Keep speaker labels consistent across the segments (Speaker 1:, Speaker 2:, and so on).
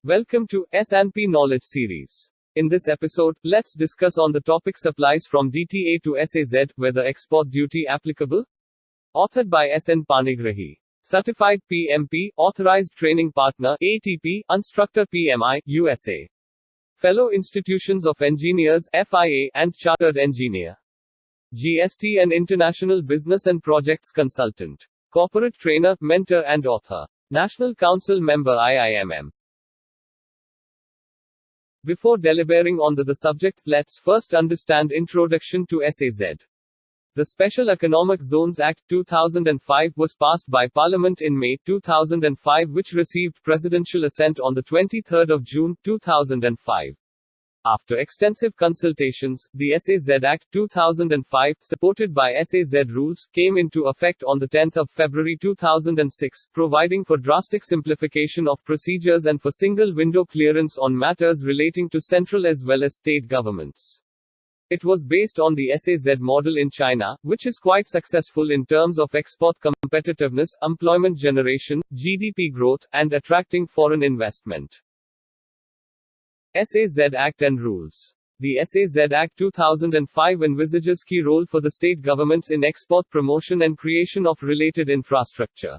Speaker 1: Welcome to S&P Knowledge Series. In this episode, let's discuss on the topic supplies from DTA to SEZ, whether export duty applicable. Authored by S.N. Panigrahi. Certified PMP, Authorized Training Partner, ATP, Instructor PMI, USA. Fellow Institutions of Engineers, FIA, and Chartered Engineer. GST and International Business and Projects Consultant. Corporate Trainer, Mentor and Author. National Council Member IIMM. Before deliberating on the subject, let's first understand Introduction to SEZ. The Special Economic Zones Act 2005 was passed by Parliament in May 2005, which received presidential assent on 23 June 2005. After extensive consultations, the SEZ Act 2005, supported by SEZ rules, came into effect on 10 February 2006, providing for drastic simplification of procedures and for single-window clearance on matters relating to central as well as state governments. It was based on the SEZ model in China, which is quite successful in terms of export competitiveness, employment generation, GDP growth, and attracting foreign investment. SEZ Act and Rules. The SEZ Act 2005 envisages key role for the state governments in export promotion and creation of related infrastructure.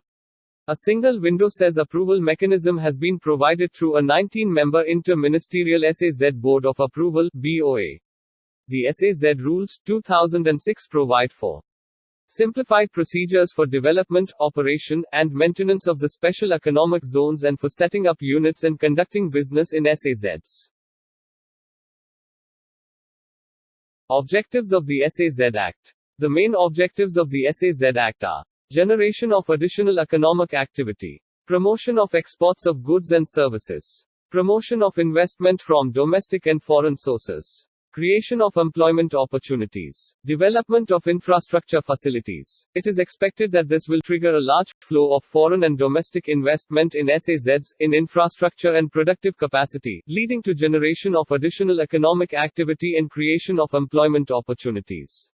Speaker 1: A single window SEZ approval mechanism has been provided through a 19-member Inter-Ministerial SEZ Board of Approval (BOA). The SEZ Rules 2006 provide for simplified procedures for development, operation, and maintenance of the special economic zones and for setting up units and conducting business in SEZs. Objectives of the SEZ Act. The main objectives of the SEZ Act are generation of additional economic activity, promotion of exports of goods and services, promotion of investment from domestic and foreign sources, creation of employment opportunities, development of infrastructure facilities. It is expected that this will trigger a large flow of foreign and domestic investment in SEZs, in infrastructure and productive capacity, leading to generation of additional economic activity and creation of employment opportunities.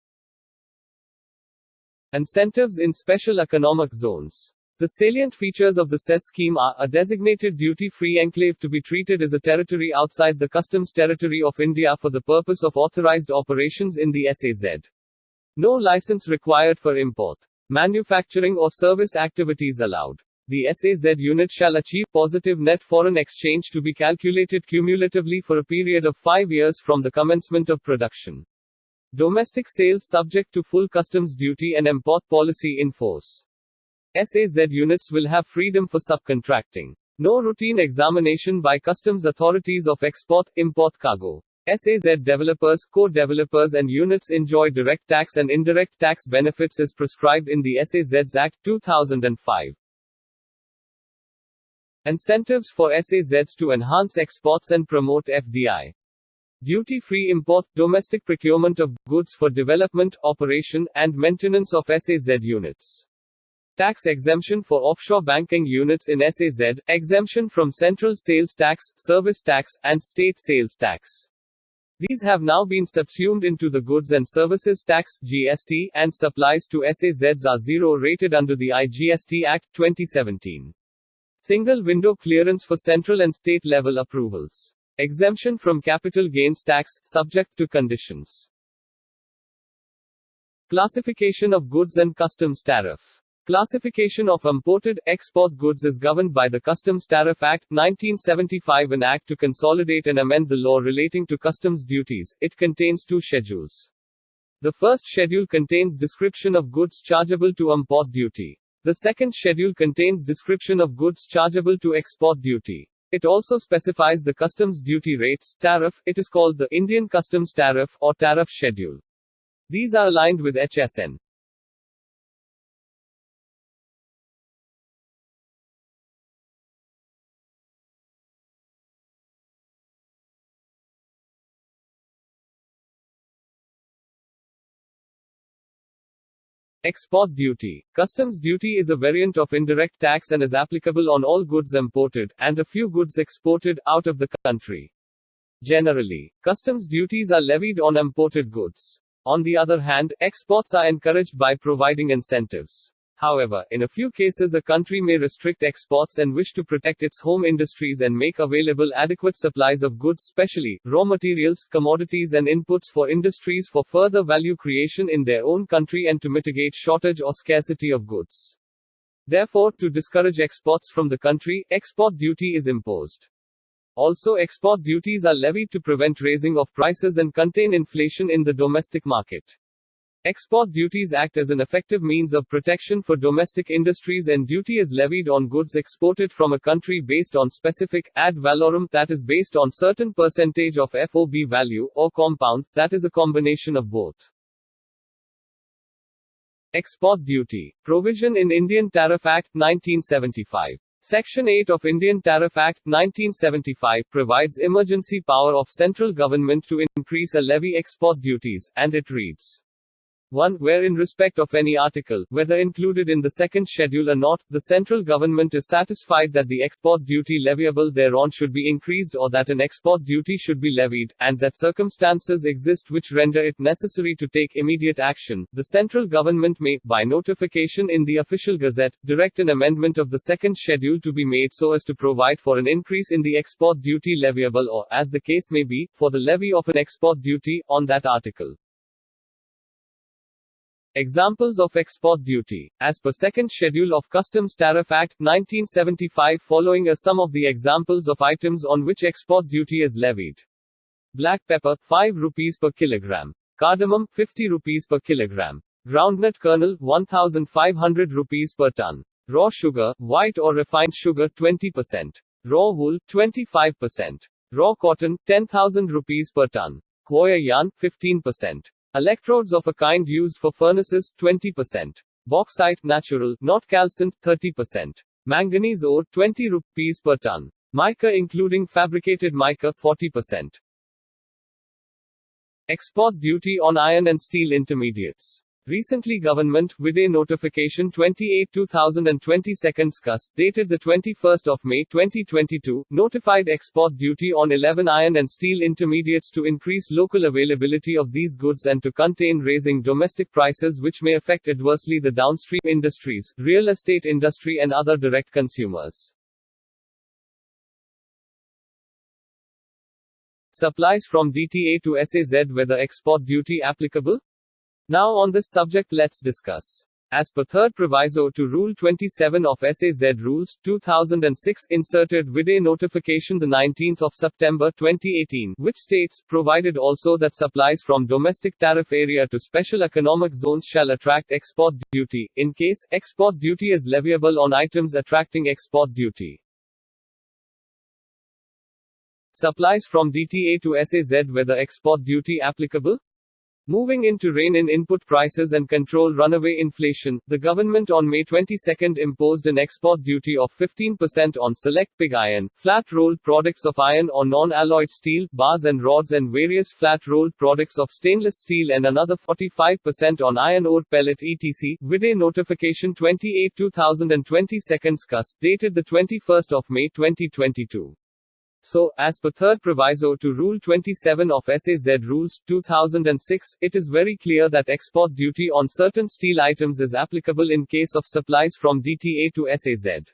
Speaker 1: Incentives in special economic zones. The salient features of the SEZ scheme are a designated duty-free enclave to be treated as a territory outside the customs territory of India for the purpose of authorized operations in the SEZ. No license required for import, manufacturing or service activities allowed. The SEZ unit shall achieve positive net foreign exchange to be calculated cumulatively for a period of 5 years from the commencement of production. Domestic sales subject to full customs duty and import policy in force. SEZ units will have freedom for subcontracting. No routine examination by customs authorities of export-import cargo. SEZ developers, co-developers and units enjoy direct tax and indirect tax benefits as prescribed in the SEZ Act 2005. Incentives for SEZs to enhance exports and promote FDI. Duty-free import, domestic procurement of goods for development, operation, and maintenance of SEZ units. Tax exemption for offshore banking units in SEZ, exemption from central sales tax, service tax, and state sales tax. These have now been subsumed into the Goods and Services Tax (GST), and supplies to SEZs are zero rated under the IGST Act 2017. Single window clearance for central and state level approvals. Exemption from capital gains tax, subject to conditions. Classification of goods and customs tariff. Classification of imported, export goods is governed by the Customs Tariff Act, 1975, an act to consolidate and amend the law relating to customs duties. It contains 2 schedules. The first schedule contains description of goods chargeable to import duty. The second schedule contains description of goods chargeable to export duty. It also specifies the customs duty rates, tariff. It is called the Indian Customs Tariff, or Tariff Schedule. These are aligned with HSN. Export duty. Customs duty is a variant of indirect tax and is applicable on all goods imported, and a few goods exported, out of the country. Generally, customs duties are levied on imported goods. On the other hand, exports are encouraged by providing incentives. However, in a few cases a country may restrict exports and wish to protect its home industries and make available adequate supplies of goods, especially raw materials, commodities and inputs for industries for further value creation in their own country and to mitigate shortage or scarcity of goods. Therefore, to discourage exports from the country, export duty is imposed. Also, export duties are levied to prevent raising of prices and contain inflation in the domestic market. Export duties act as an effective means of protection for domestic industries, and duty is levied on goods exported from a country based on specific ad valorem, that is based on certain percentage of FOB value, or compound, that is a combination of both. Export duty provision in Indian Tariff Act 1975. Section 8 of Indian Tariff Act 1975 provides emergency power of central government to increase or levy export duties, and it reads: 1. Where in respect of any article, whether included in the second schedule or not, the central government is satisfied that the export duty leviable thereon should be increased or that an export duty should be levied, and that circumstances exist which render it necessary to take immediate action, the central government may, by notification in the Official Gazette, direct an amendment of the second schedule to be made so as to provide for an increase in the export duty leviable or, as the case may be, for the levy of an export duty on that article. Examples of export duty. As per second schedule of Customs Tariff Act 1975, following are some of the examples of items on which export duty is levied. Black pepper, 5 rupees per kilogram. Cardamom, 50 rupees per kilogram. Groundnut kernel, 1500 rupees per ton. Raw sugar, white or refined sugar, 20%. Raw wool, 25%. Raw cotton, 10,000 rupees per ton. Coir yarn, 15%. Electrodes of a kind used for furnaces, 20%. Bauxite, natural, not calcined, 30%. Manganese ore, 20 rupees per ton. Mica including fabricated mica, 40%. Export duty on iron and steel intermediates. Recently Government, Vide Notification 28/2022 CUS, dated 21 May 2022, notified export duty on 11 iron and steel intermediates to increase local availability of these goods and to contain raising domestic prices which may affect adversely the downstream industries, real estate industry and other direct consumers. Supplies from DTA to SEZ, whether export duty applicable? Now on this subject let's discuss. As per third proviso to Rule 27 of SEZ Rules, 2006, inserted Vide Notification 19 September 2018, which states, provided also that supplies from domestic tariff area to special economic zones shall attract export duty, in case, export duty is leviable on items attracting export duty. Supplies from DTA to SEZ, whether export duty applicable? Moving into rein in input prices and control runaway inflation, the government on May 22 imposed an export duty of 15% on select pig iron, flat-rolled products of iron or non-alloyed steel, bars and rods and various flat-rolled products of stainless steel and another 45% on iron ore pellet etc. Vide Notification 28/2022 CUS, dated 21 May 2022. So, as per third proviso to Rule 27 of SEZ Rules, 2006, it is very clear that export duty on certain steel items is applicable in case of supplies from DTA to SEZ.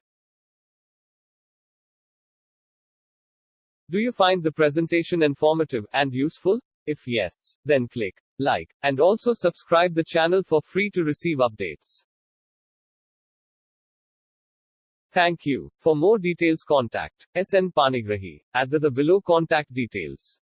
Speaker 1: Do you find the presentation informative and useful? If yes, then click like and also subscribe the channel for free to receive updates. Thank you. For more details contact SN Panigrahi at the below contact details.